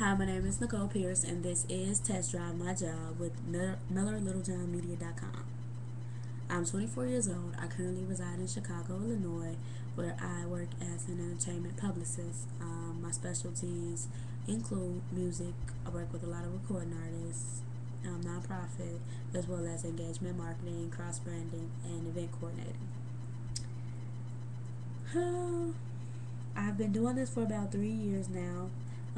Hi, my name is Nicole Pierce, and this is Test Drive My Job with MillerLittlejohnMedia.com. I'm 24 years old. I currently reside in Chicago, Illinois, where I work as an entertainment publicist. My specialties include music. I work with a lot of recording artists, nonprofit, as well as engagement marketing, cross branding, and event coordinating. I've been doing this for about 3 years now,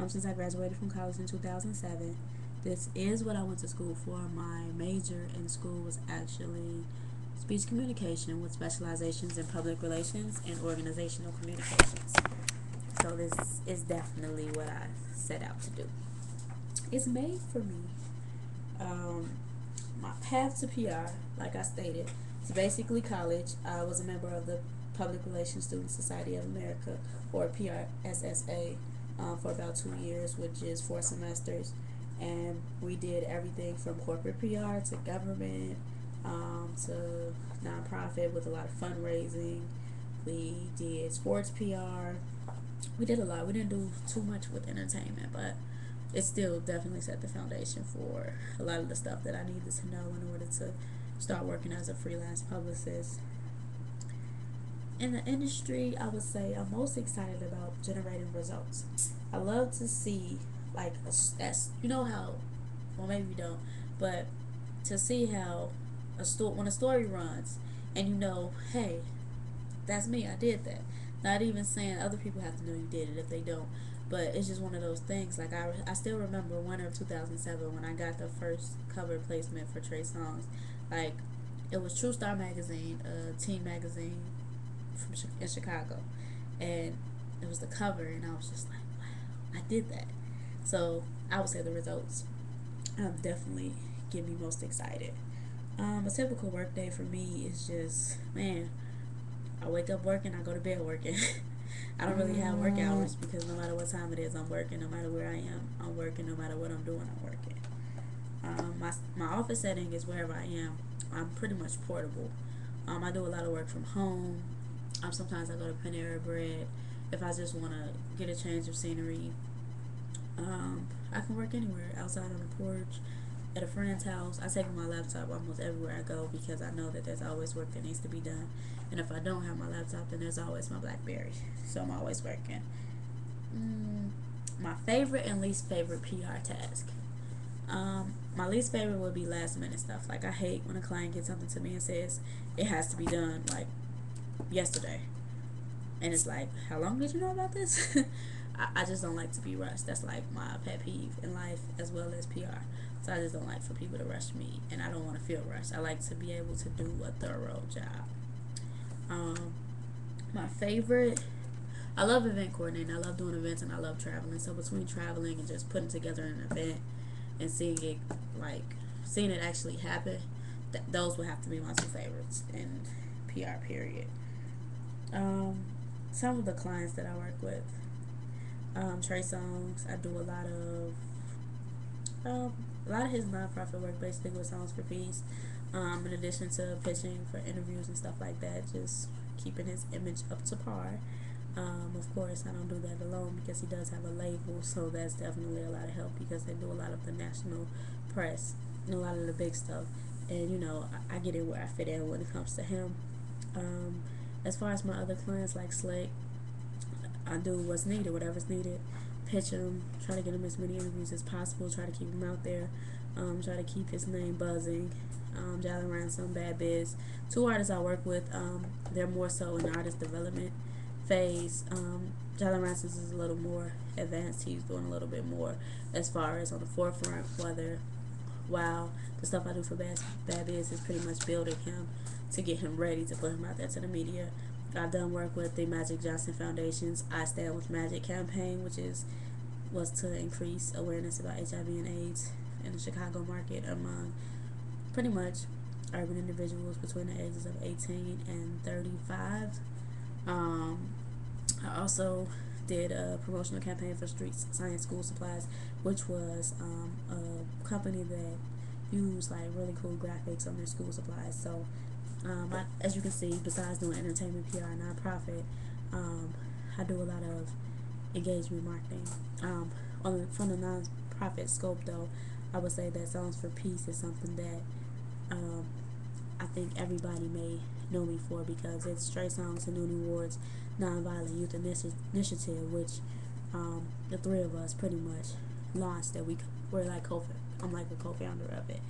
since I graduated from college in 2007. This is what I went to school for. My major in school was actually speech communication with specializations in public relations and organizational communications. So this is definitely what I set out to do. It's made for me. Um, my path to PR, like I stated, is basically college. I was a member of the Public Relations Student Society of America, or PRSSA, for about 2 years, which is 4 semesters. And we did everything from corporate PR to government, to nonprofit with a lot of fundraising. We did sports PR. We did a lot. We didn't do too much with entertainment, but it still definitely set the foundation for a lot of the stuff that I needed to know in order to start working as a freelance publicist. In the industry, I would say I'm most excited about generating results. I love to see, like, that's, you know how, well, maybe you don't, but to see how when a story runs and you know, hey, that's me, I did that. Not even saying other people have to know you did it if they don't, but it's just one of those things. Like, I still remember winter of 2007 when I got the first cover placement for Trey Songz. Like, it was True Star magazine, a teen magazine in Chicago, and it was the cover, and I was just like, wow, I did that. So I would say the results definitely get me most excited. A typical work day for me is just, man, I wake up working, I go to bed working. I don't really have work hours because no matter what time it is, I'm working. No matter where I am, I'm working. No matter what I'm doing, I'm working. My office setting is wherever I am. I'm pretty much portable. I do a lot of work from home. Sometimes I go to Panera Bread if I just want to get a change of scenery. I can work anywhere, outside on the porch, at a friend's house. I take my laptop almost everywhere I go because I know that there's always work that needs to be done. And if I don't have my laptop, then there's always my BlackBerry. So I'm always working. My favorite and least favorite PR task. My least favorite would be last minute stuff. Like, I hate when a client gets something to me and says it has to be done like yesterday. And it's like, how long did you know about this? I just don't like to be rushed. That's like my pet peeve in life as well as PR. So I just don't like for people to rush me, and I don't want to feel rushed. I like to be able to do a thorough job. Um, my favorite, I love event coordinating. I love doing events, and I love traveling. So between traveling and just putting together an event and seeing it actually happen, those would have to be my two favorites in PR. Period. Some of the clients that I work with, Trey Songz. I do a lot of his nonprofit work, basically with Songs for Peace. In addition to pitching for interviews and stuff like that, just keeping his image up to par. Of course, I don't do that alone because he does have a label, so that's definitely a lot of help because they do a lot of the national press and a lot of the big stuff. And I get in where I fit in when it comes to him. As far as my other clients like Slick, I do what's needed, whatever's needed. Pitch him, try to get him as many interviews as possible, try to keep him out there, try to keep his name buzzing. Jalen Ransom, Bad Biz. Two artists I work with, they're more so in the artist development phase. Jalen Ransom is a little more advanced. He's doing a little bit more as far as on the forefront, while the stuff I do for Bad Biz is pretty much building him to get him ready to put him out there to the media. I've done work with the Magic Johnson Foundation's I Stand With Magic campaign, which was to increase awareness about HIV and AIDS in the Chicago market among pretty much urban individuals between the ages of 18 and 35. I also did a promotional campaign for Street Science School Supplies, which was a company that used like really cool graphics on their school supplies. So as you can see, besides doing entertainment PR and nonprofit, I do a lot of engagement marketing. from the non-profit scope though, I would say that Songs for Peace is something that um, I think everybody may know me for, because it's Stray Songs and Noonie Ward's Nonviolent Youth Initiative, which the three of us pretty much launched. That we're like I'm like a co-founder of it,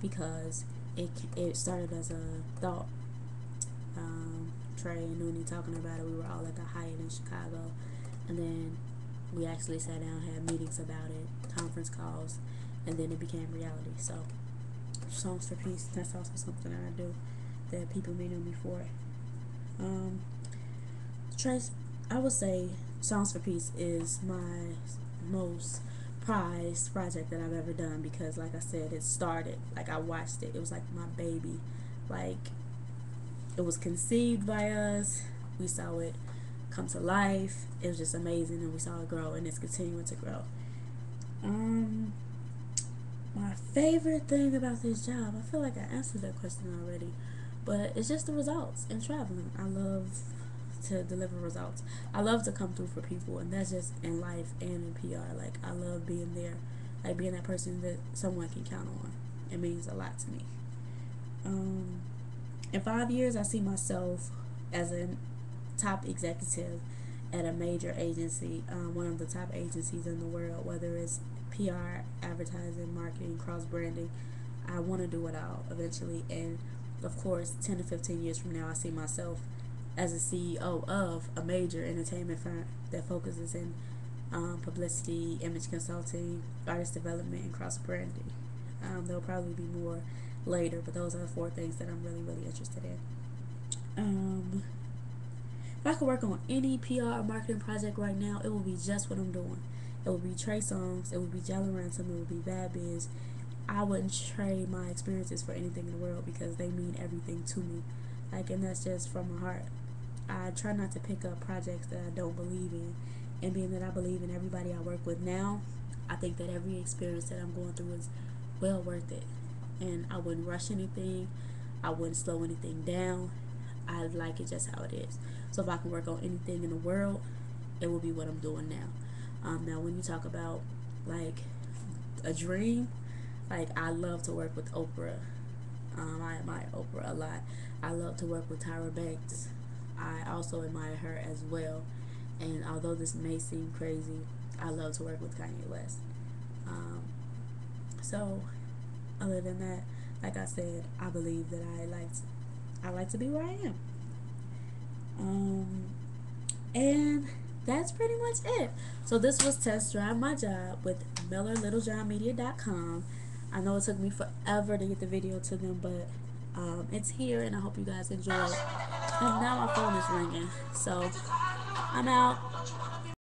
because it started as a thought. Trey and Noonie talking about it. We were all at the Hyatt in Chicago, and then we actually sat down, had meetings about it, conference calls, and then it became reality. So, Songs for Peace, that's also something that I do that people may know me for. Trace, I would say Songs for Peace is my most prized project that I've ever done, because, like I said, it started, like, I watched it. It was like my baby. Like, it was conceived by us. We saw it come to life. It was just amazing, and we saw it grow, and it's continuing to grow. My favorite thing about this job, I feel like I answered that question already, but it's just the results and traveling. I love to deliver results. I love to come through for people, and that's just in life and in PR. Like, I love being there, like being that person that someone can count on. It means a lot to me. In 5 years, I see myself as a top executive at a major agency, one of the top agencies in the world, whether it's PR, advertising, marketing, cross branding. I want to do it all eventually, and of course, 10 to 15 years from now, I see myself as a CEO of a major entertainment firm that focuses in publicity, image consulting, artist development, and cross branding. There'll probably be more later, but those are the 4 things that I'm really, really interested in. If I could work on any PR or marketing project right now, it would be just what I'm doing. It would be Trey Songs, it would be Jalen Ransom, it would be Bad Biz. I wouldn't trade my experiences for anything in the world, because they mean everything to me. Like, and that's just from my heart. I try not to pick up projects that I don't believe in, and being that I believe in everybody I work with now, I think that every experience that I'm going through is well worth it. And I wouldn't rush anything, I wouldn't slow anything down. I like it just how it is. So if I can work on anything in the world, it will be what I'm doing now. Now, when you talk about like a dream, like, I love to work with Oprah. I admire Oprah a lot. I love to work with Tyra Banks. I also admire her as well. And although this may seem crazy, I love to work with Kanye West. So, other than that, like I said, I believe that I like to be where I am. And that's pretty much it. So this was Test Drive My Job with MillerLittleJohnMedia.com. I know it took me forever to get the video to them, but it's here, and I hope you guys enjoy it. And now my phone is ringing, so I'm out.